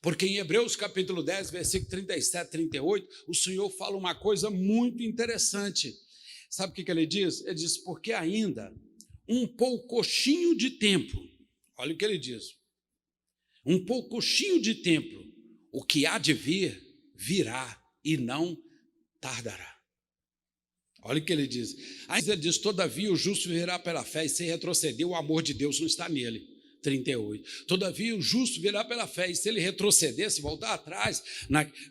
Porque em Hebreus capítulo 10, versículo 37, 38, o Senhor fala uma coisa muito interessante. Sabe o que ele diz? Ele diz, porque ainda um poucochinho de tempo, olha o que ele diz, um poucochinho de tempo, o que há de vir, virá e não tardará. Olha o que ele diz. Aí ele diz, todavia o justo viverá pela fé, e se retroceder, o amor de Deus não está nele. 38. Todavia o justo virá pela fé, e se ele retroceder, se voltar atrás,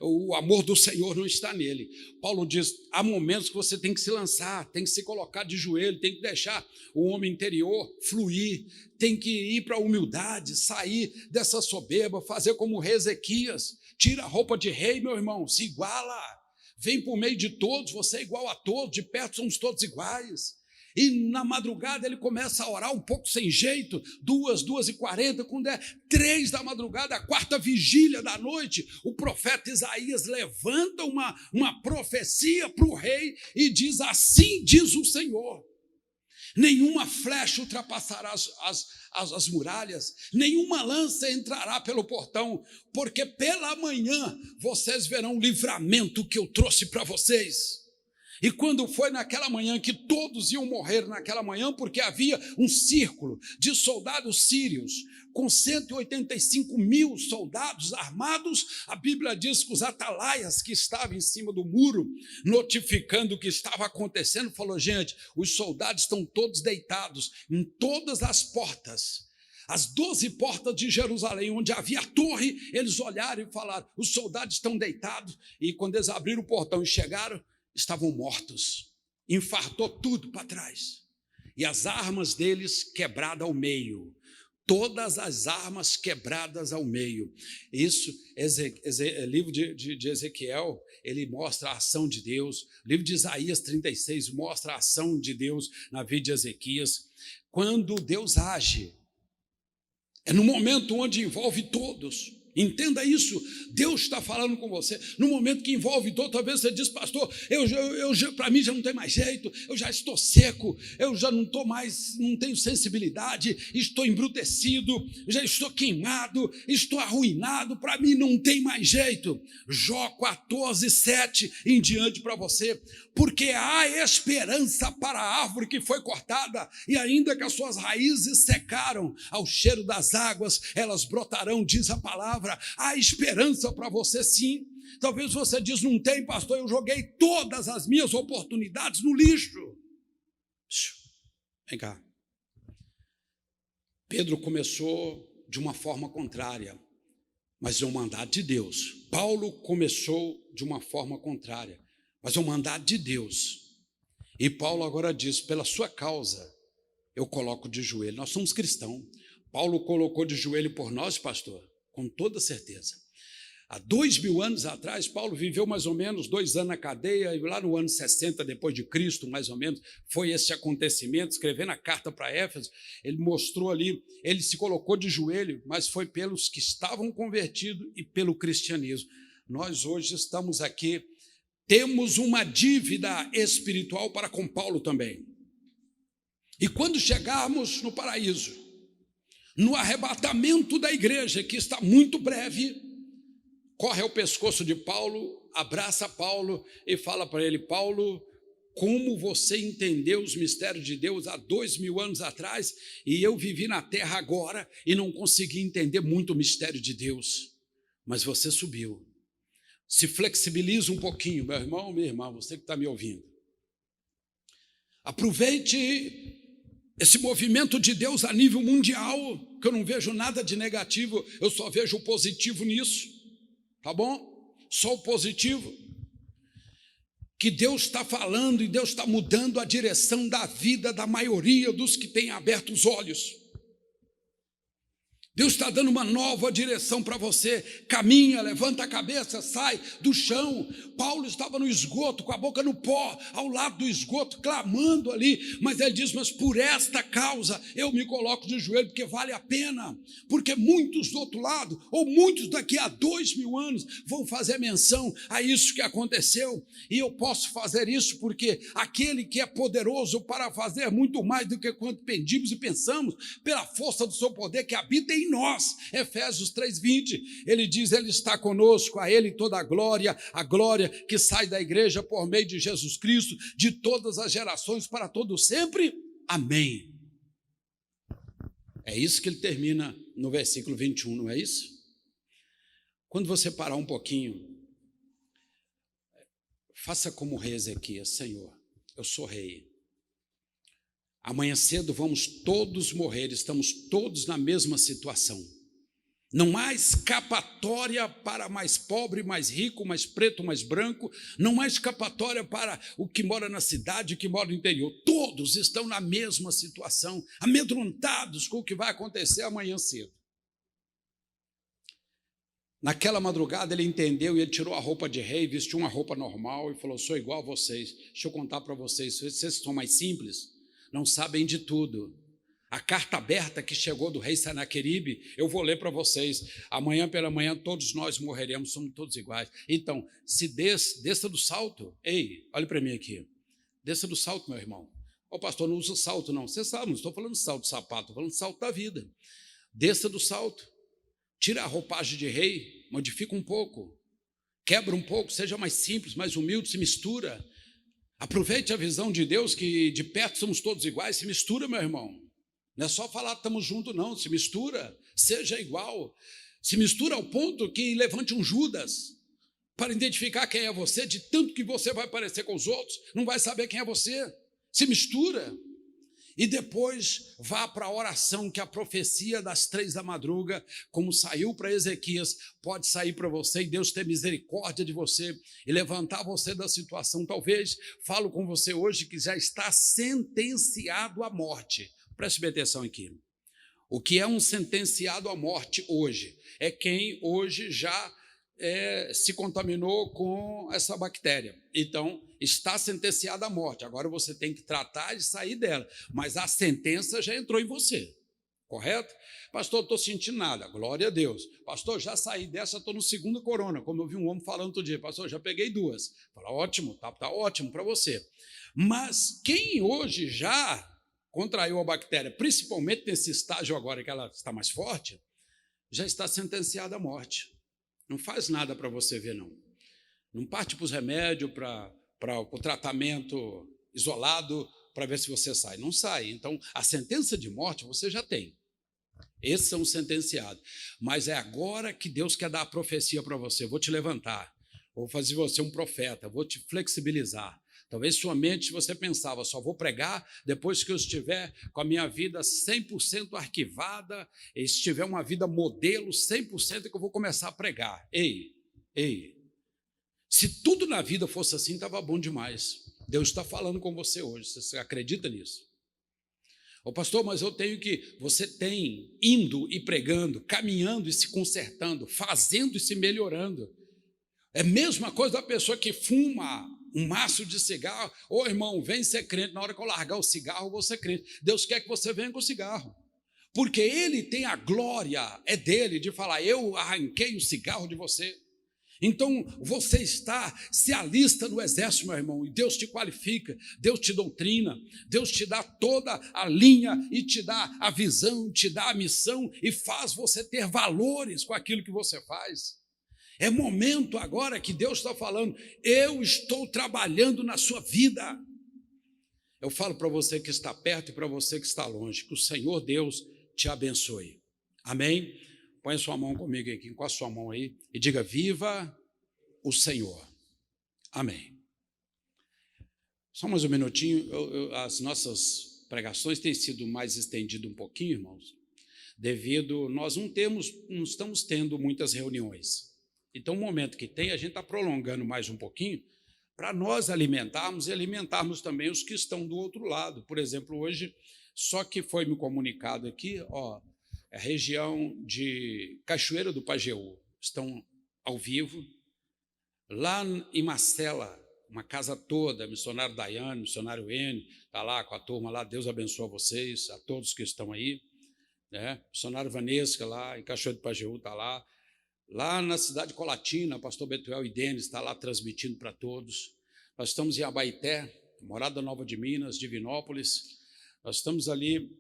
o amor do Senhor não está nele. Paulo diz, há momentos que você tem que se lançar, tem que se colocar de joelho, tem que deixar o homem interior fluir, tem que ir para a humildade, sair dessa soberba, fazer como o rei Ezequias, tira a roupa de rei, meu irmão, se iguala, vem por meio de todos, você é igual a todos, de perto somos todos iguais. E na madrugada ele começa a orar um pouco sem jeito, 2h40, quando é 3 da madrugada, a 4ª vigília da noite, o profeta Isaías levanta uma profecia para o rei e diz, assim diz o Senhor. Nenhuma flecha ultrapassará as muralhas, nenhuma lança entrará pelo portão, porque pela manhã vocês verão o livramento que eu trouxe para vocês. E quando foi naquela manhã que todos iam morrer naquela manhã, porque havia um círculo de soldados sírios, com 185 mil soldados armados, a Bíblia diz que os atalaias que estavam em cima do muro, notificando o que estava acontecendo, falou: gente, os soldados estão todos deitados em todas as portas. As 12 portas de Jerusalém, onde havia a torre, eles olharam e falaram: os soldados estão deitados. E quando eles abriram o portão e chegaram, estavam mortos, infartou tudo para trás, e as armas deles quebradas ao meio, todas as armas quebradas ao meio. Isso, livro de Ezequiel, ele mostra a ação de Deus. O livro de Isaías 36 mostra a ação de Deus na vida de Ezequias. Quando Deus age, é no momento onde envolve todos. Entenda isso, Deus está falando com você no momento que envolve todo. Talvez você diz: pastor, para mim já não tem mais jeito, eu já estou seco, eu já não estou mais, não tenho sensibilidade, estou embrutecido, já estou queimado, estou arruinado, para mim não tem mais jeito. Jó 14:7 em diante para você: porque há esperança para a árvore que foi cortada, e ainda que as suas raízes secaram, ao cheiro das águas elas brotarão, diz a palavra. Há esperança para você, sim. Talvez você diz: não tem, pastor, eu joguei todas as minhas oportunidades no lixo. Vem cá. Pedro começou de uma forma contrária, mas é um mandato de Deus. Paulo começou de uma forma contrária, mas é um mandato de Deus. E Paulo agora diz: pela sua causa eu coloco de joelho. Nós somos cristãos. Paulo colocou de joelho por nós, pastor, com toda certeza. Há 2000 anos atrás, Paulo viveu mais ou menos 2 anos na cadeia, e lá no ano 60 depois de Cristo, mais ou menos, foi esse acontecimento. Escrevendo a carta para Éfeso, ele mostrou ali, ele se colocou de joelho, mas foi pelos que estavam convertidos e pelo cristianismo. Nós hoje estamos aqui, temos uma dívida espiritual para com Paulo também. E quando chegarmos no paraíso, no arrebatamento da igreja, que está muito breve, corre ao pescoço de Paulo, abraça Paulo e fala para ele: Paulo, como você entendeu os mistérios de Deus há 2000 anos atrás, e eu vivi na terra agora e não consegui entender muito o mistério de Deus, mas você subiu. Se flexibiliza um pouquinho, meu irmão, minha irmã, você que está me ouvindo. Aproveite esse movimento de Deus a nível mundial, que eu não vejo nada de negativo, eu só vejo o positivo nisso, tá bom? Só o positivo. Que Deus está falando e Deus está mudando a direção da vida da maioria dos que têm aberto os olhos. Deus está dando uma nova direção para você. Caminha, levanta a cabeça, sai do chão. Paulo estava no esgoto, com a boca no pó, ao lado do esgoto, clamando ali, mas ele diz: mas por esta causa eu me coloco de joelho, porque vale a pena, porque muitos do outro lado, ou muitos daqui a 2000 anos, vão fazer menção a isso que aconteceu, e eu posso fazer isso porque aquele que é poderoso para fazer muito mais do que quanto pedimos e pensamos, pela força do seu poder que habita em nós. Efésios 3:20, ele diz: ele está conosco, a ele toda a glória que sai da igreja por meio de Jesus Cristo, de todas as gerações, para todo sempre. Amém. É isso que ele termina no versículo 21, não é isso? Quando você parar um pouquinho, faça como o rei Ezequias: Senhor, eu sou rei. Amanhã cedo vamos todos morrer, estamos todos na mesma situação. Não há escapatória para mais pobre, mais rico, mais preto, mais branco. Não há escapatória para o que mora na cidade, o que mora no interior. Todos estão na mesma situação, amedrontados com o que vai acontecer amanhã cedo. Naquela madrugada ele entendeu e ele tirou a roupa de rei, vestiu uma roupa normal e falou: sou igual a vocês. Deixa eu contar para vocês, vocês são mais simples, não sabem de tudo. A carta aberta que chegou do rei Senaqueribe, eu vou ler para vocês. Amanhã pela manhã todos nós morreremos, somos todos iguais. Então, se desça do salto. Ei, olhe para mim aqui. Desça do salto, meu irmão. Ô pastor, não usa salto não. Você sabe, não estou falando de salto de sapato, estou falando de salto da vida. Desça do salto, tira a roupagem de rei, modifica um pouco, quebra um pouco, seja mais simples, mais humilde, se mistura. Aproveite a visão de Deus, que de perto somos todos iguais. Se mistura, meu irmão. Não é só falar estamos juntos, não. Se mistura, seja igual. Se mistura ao ponto que levante um Judas para identificar quem é você, de tanto que você vai parecer com os outros, não vai saber quem é você. Se mistura. E depois vá para a oração, que a profecia das 3 da madruga, como saiu para Ezequias, pode sair para você, e Deus ter misericórdia de você e levantar você da situação. Talvez falo com você hoje que já está sentenciado à morte. Preste bem atenção aqui. O que é um sentenciado à morte hoje? É quem hoje já se contaminou com essa bactéria. Então, está sentenciado à morte. Agora você tem que tratar de sair dela. Mas a sentença já entrou em você. Correto? Pastor, estou sentindo nada. Glória a Deus. Pastor, já saí dessa, estou no segundo corona. Como eu vi um homem falando outro dia. Pastor, já peguei 2. Fala, ótimo, tá ótimo para você. Mas quem hoje já contraiu a bactéria, principalmente nesse estágio agora que ela está mais forte, já está sentenciado à morte. Não faz nada para você ver, não. Não parte para os remédios, para o tratamento isolado, para ver se você sai. Não sai. Então, a sentença de morte você já tem. Esses são os sentenciados. Mas é agora que Deus quer dar a profecia para você. Vou te levantar, vou fazer você um profeta, vou te flexibilizar. Talvez sua mente você pensava, só vou pregar depois que eu estiver com a minha vida 100% arquivada, e estiver uma vida modelo 100% que eu vou começar a pregar. Ei, se tudo na vida fosse assim, estava bom demais. Deus está falando com você hoje, você acredita nisso? Ô pastor, mas eu tenho que... Você tem indo e pregando, caminhando e se consertando, fazendo e se melhorando. É a mesma coisa da pessoa que fuma um maço de cigarro. Ô irmão, vem ser crente. Na hora que eu largar o cigarro, eu vou ser crente. Deus quer que você venha com o cigarro, porque Ele tem a glória, é dele, de falar, eu arranquei o cigarro de você. Então você se alista no exército, meu irmão, e Deus te qualifica, Deus te doutrina, Deus te dá toda a linha e te dá a visão, te dá a missão e faz você ter valores com aquilo que você faz. É momento agora que Deus está falando, eu estou trabalhando na sua vida. Eu falo para você que está perto e para você que está longe, que o Senhor Deus te abençoe. Amém? Põe sua mão comigo aqui, com a sua mão aí, e diga, viva o Senhor. Amém. Só mais um minutinho, as nossas pregações têm sido mais estendidas um pouquinho, irmãos, devido, nós não estamos tendo muitas reuniões. Então, o momento que tem, a gente está prolongando mais um pouquinho, para nós alimentarmos e alimentarmos também os que estão do outro lado. Por exemplo, hoje, só que foi me comunicado aqui, a região de Cachoeira do Pajeú, estão ao vivo. Lá em Marcela, uma casa toda, missionário Daiane, missionário N, está lá com a turma lá, Deus abençoe vocês, a todos que estão aí, né? Missionário Vanesca lá em Cachoeira do Pajeú está lá. Lá na cidade de Colatina, pastor Betuel e Denis está lá transmitindo para todos. Nós estamos em Abaeté, Morada Nova de Minas, Divinópolis. Nós estamos ali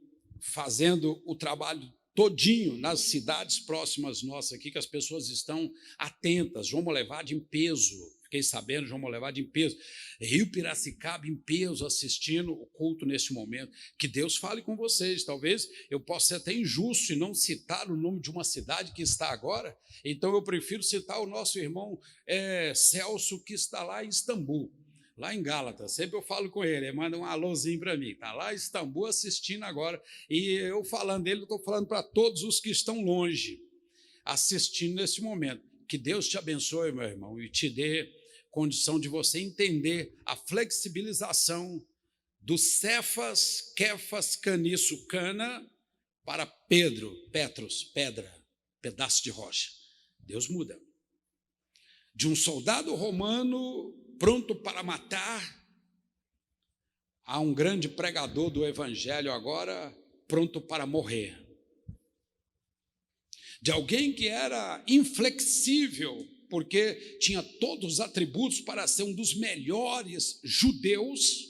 fazendo o trabalho todinho nas cidades próximas nossas aqui, que as pessoas estão atentas. João Molevade em peso, fiquei sabendo, João Molevade em peso. Rio Piracicaba em peso, assistindo o culto nesse momento. Que Deus fale com vocês. Talvez eu possa ser até injusto e não citar o nome de uma cidade que está agora, então eu prefiro citar o nosso irmão Celso, que está lá em Istambul, lá em Gálatas. Sempre eu falo com ele manda um alôzinho para mim, está lá em Istambul assistindo agora, e eu falando dele, eu estou falando para todos os que estão longe, assistindo nesse momento. Que Deus te abençoe, meu irmão, e te dê condição de você entender a flexibilização do Cefas, Kefas, Caniço, Cana, para Petros, pedra, pedaço de rocha. Deus muda. De um soldado romano pronto para matar, a um grande pregador do evangelho agora pronto para morrer. De alguém que era inflexível, porque tinha todos os atributos para ser um dos melhores judeus,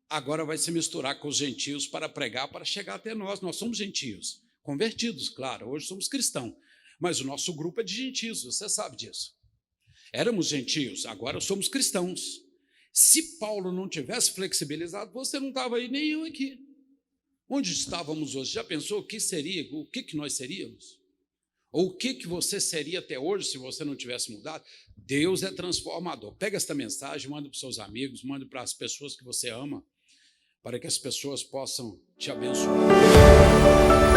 agora vai se misturar com os gentios para pregar, para chegar até nós. Nós somos gentios, convertidos, claro, hoje somos cristãos, mas o nosso grupo é de gentios, você sabe disso. Éramos gentios, agora somos cristãos. Se Paulo não tivesse flexibilizado, você não estava aí, nem eu aqui. Onde estávamos hoje? Já pensou o que seria, o que nós seríamos? Ou o que você seria até hoje se você não tivesse mudado? Deus é transformador. Pega esta mensagem, manda para os seus amigos, manda para as pessoas que você ama, para que as pessoas possam te abençoar.